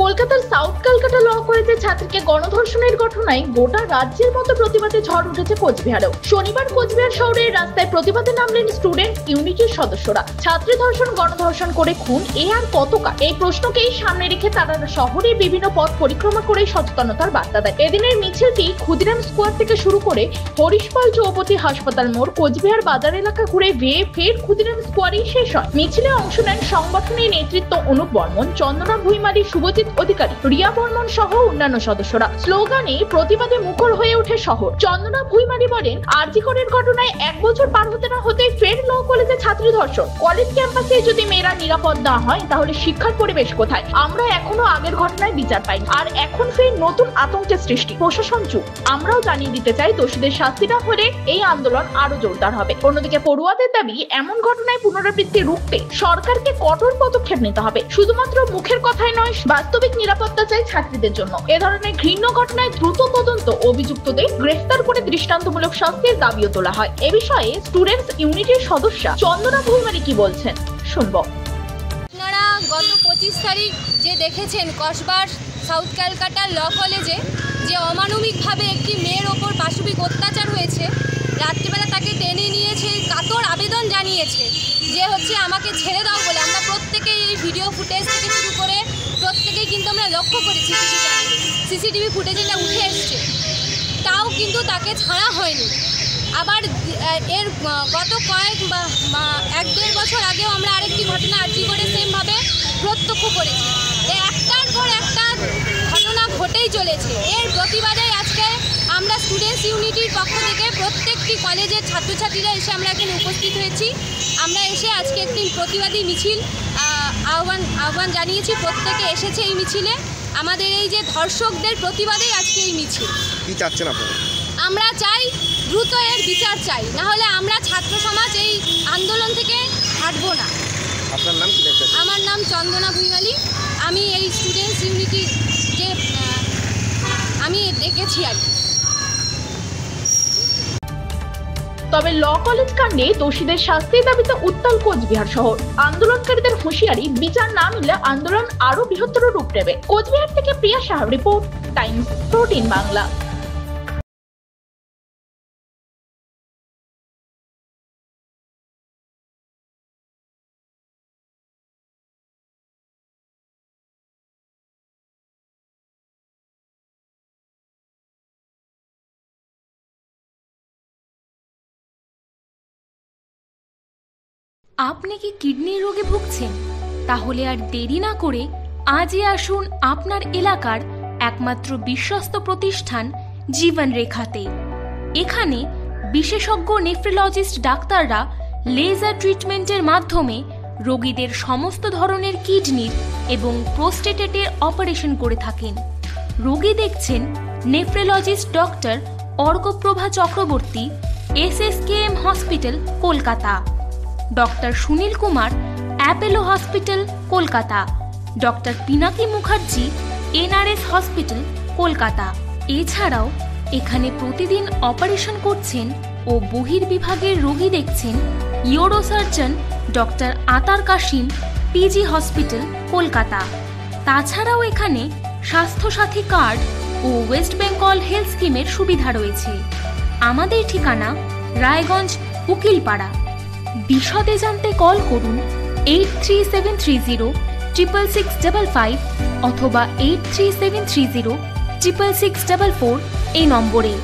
কলকাতার সাউথ ক্যালকাটা ল কলেজের ছাত্রীকে গণধর্ষণের ঘটনায় গোটা রাজ্যের মতো প্রতিবাদে ঝড় উঠেছে কোচবিহারেও। শনিবার কোচবিহার শহরের রাস্তায় প্রতিবাদে নামলেন স্টুডেন্ট ইউনিটির সদস্যরা। ছাত্রী ধর্ষণ, গণধর্ষণ করে খুন, এ আর কতকাল? এই প্রশ্নকেই সামনে রেখে তারা শহরের বিভিন্ন পথ পরিক্রমা করে সচেতনতার বার্তা দেয়। এদিনের মিছিলটি ক্ষুদিরাম স্কোয়ার থেকে শুরু করে হরিশপাল চৌপতি হাসপাতাল মোড়, কোচবিহার বাজার এলাকা ঘুরে ফের ক্ষুদিরাম স্কোয়ারেই শেষ হয়। মিছিলে অংশ নেন সংগঠনের নেতৃত্ব অনুপ বর্মন, চন্দনা ভুইমারি, শুভজিৎ অধিকারী, রিয়া বর্মন সহ অন্যান্য সদস্যরা। স্লোগানে প্রতিবাদে মুখর হয়ে ওঠে শহর। চন্দনা ভুইমারি বলেন, আরজি করের ঘটনায় 1 বছর পার হতে না হতে ফের ল কলেজে ছাত্রী ধর্ষণ। কলেজ ক্যাম্পাসে যদি মেয়েরা নিরাপদ না হয় তাহলে শিক্ষার পরিবেশ কোথায়? আমরা এখনো আগের ঘটনায় বিচার পাইনি, আর এখন ফের নতুন আতঙ্কের সৃষ্টি। প্রশাসন চুপ। আমরাও জানিয়ে দিতে চাই, দোষীদের শাস্তি না হলে এই আন্দোলন আরো জোরদার হবে। অন্যদিকে পড়ুয়াদের দাবি, এমন ঘটনায় পুনরাবৃত্তি রুখতে সরকারকে কঠোর পদক্ষেপ নিতে হবে। শুধুমাত্র মুখের কথাই নয়, বাস্তবিক নিরাপত্তা চাই ছাত্রীদের জন্য। এ ধরনের ঘৃণ্য ঘটনায় দ্রুত তদন্ত, অভিযুক্তদের গ্রেফতার করে দৃষ্টান্তমূলক শাস্তির দাবিও তোলা হয়। এ বিষয়ে স্টুডেন্টস ইউনিটির সদস্য চন্দনা ভুইমারি কি বলছেন শুনবো। আপনারা গত 25 তারিখ যে দেখেছেন কসবার সাউথ ক্যালকাটা ল কলেজে যে অমানবিকভাবে একটি মেয়ের ওপর পাশবিক অত্যাচার হয়েছে, রাত্রিবেলা তাকে টেনে নিয়েছে, কাতর আবেদন জানিয়েছে যে আমাকে ছেড়ে দাও বলে। আমরা প্রত্যেকেই এই ভিডিও ফুটেজ থেকে শুরু করে প্রত্যেকেই কিন্তু আমরা লক্ষ্য করেছি, সিসিটিভি ফুটেজে এটা উঠে এসছে, তাও কিন্তু তাকে ছাড়া হয়নি। আবার এর গত কয়েক 1-1.5 বছর আগেও আমরা আরেকটি ঘটনা আরজি করে সেমভাবে প্রত্যক্ষ করেছি। একটার পর একটা ঘটনা ঘটেই চলেছে। এর প্রতিবাদে আজকে আমরা স্টুডেন্টস ইউনিটির পক্ষ থেকে প্রত্যেকটি কলেজের ছাত্রছাত্রীরা এসে আমরা এখানে উপস্থিত হয়েছি। আমরা এসে আজকে একটি প্রতিবাদী মিছিল আহ্বান জানিয়েছি। প্রত্যেকে এসেছে এই মিছিলে। আমাদের এই যে ধর্ষকদের প্রতিবাদেই আজকে এই মিছিল। কি চাচ্ছেন আপনারা? আমরা চাই দ্রুত এর বিচার চাই, না হলে আমরা ছাত্র সমাজ এই আন্দোলন থেকে হাঁটবো না। আপনার নাম কি? আমার নাম চন্দনা ভুইমালি। আমি এই স্টুডেন্টস ইউনিটি যে আমি দেখেছি আর কি। তবে ল কলেজ কাণ্ডে দোষীদের শাস্তির দাবিতে উত্তাল কোচবিহার শহর। আন্দোলনকারীদের হুঁশিয়ারি, বিচার না মিললে আন্দোলন আরো বৃহত্তর রূপ নেবে। কোচবিহার থেকে প্রিয়া সাহার রিপোর্ট, টাইমস 14 বাংলা। আপনি কি কিডনি রোগে ভুগছেন? তাহলে আর দেরি না করে আজই আসুন আপনার এলাকার একমাত্র বিশ্বস্ত প্রতিষ্ঠান জীবন রেখাতে। এখানে বিশেষজ্ঞ নেফ্রোলজিস্ট ডাক্তাররা লেজার ট্রিটমেন্টের মাধ্যমে রোগীদের সমস্ত ধরনের কিডনির এবং প্রোস্টেটের অপারেশন করে থাকেন। রোগী দেখছেন nephrologist doctor Arkaprabha Chakraborty, SSKM hospital, Kolkata. Doctor Sunil Kumar, Apollo hospital, Kolkata. Doctor Pinaki Mukherjee, NRS hospital, Kolkata. এছাড়াও এখানে প্রতিদিন অপারেশন করছেন ও বহির্বিভাগের রোগী দেখছেন ইউরোসার্জন ডক্টর আতার কাশিম, PG হসপিটাল, কলকাতা। তাছাড়াও এখানে স্বাস্থ্যসাথী কার্ড ও ওয়েস্ট বেঙ্গল হেলথ স্কিমের সুবিধা রয়েছে। আমাদের ঠিকানা রায়গঞ্জ, উকিলপাড়া। বিশদে জানতে কল করুন 8373066655 অথবা 8373066644 এই নম্বরে।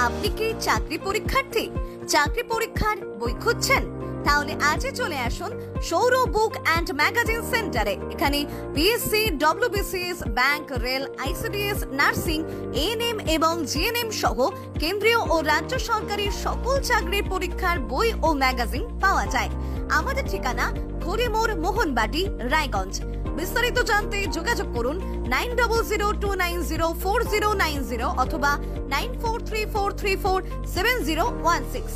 আপনি কি চাকরি পরীক্ষার্থী? চাকরি পরীক্ষার বই খুঁজছেন? তাহলে আজই চলে আসুন সৌরভ বুক অ্যান্ড ম্যাগাজিন সেন্টারে। এখানে PSC, WBCS, bank, rail, ICDS, nursing, ANM এবং GNM সহ কেন্দ্রীয় ও রাজ্য সরকারের সকল চাকরির পরীক্ষার বই ও ম্যাগাজিন পাওয়া যায়। আমাদের ঠিকানা খড়িমোড়, মোহনবাটি, রায়গঞ্জ। বিস্তারিত জানতে যোগাযোগ করুন 9002904090 অথবা 9434347016।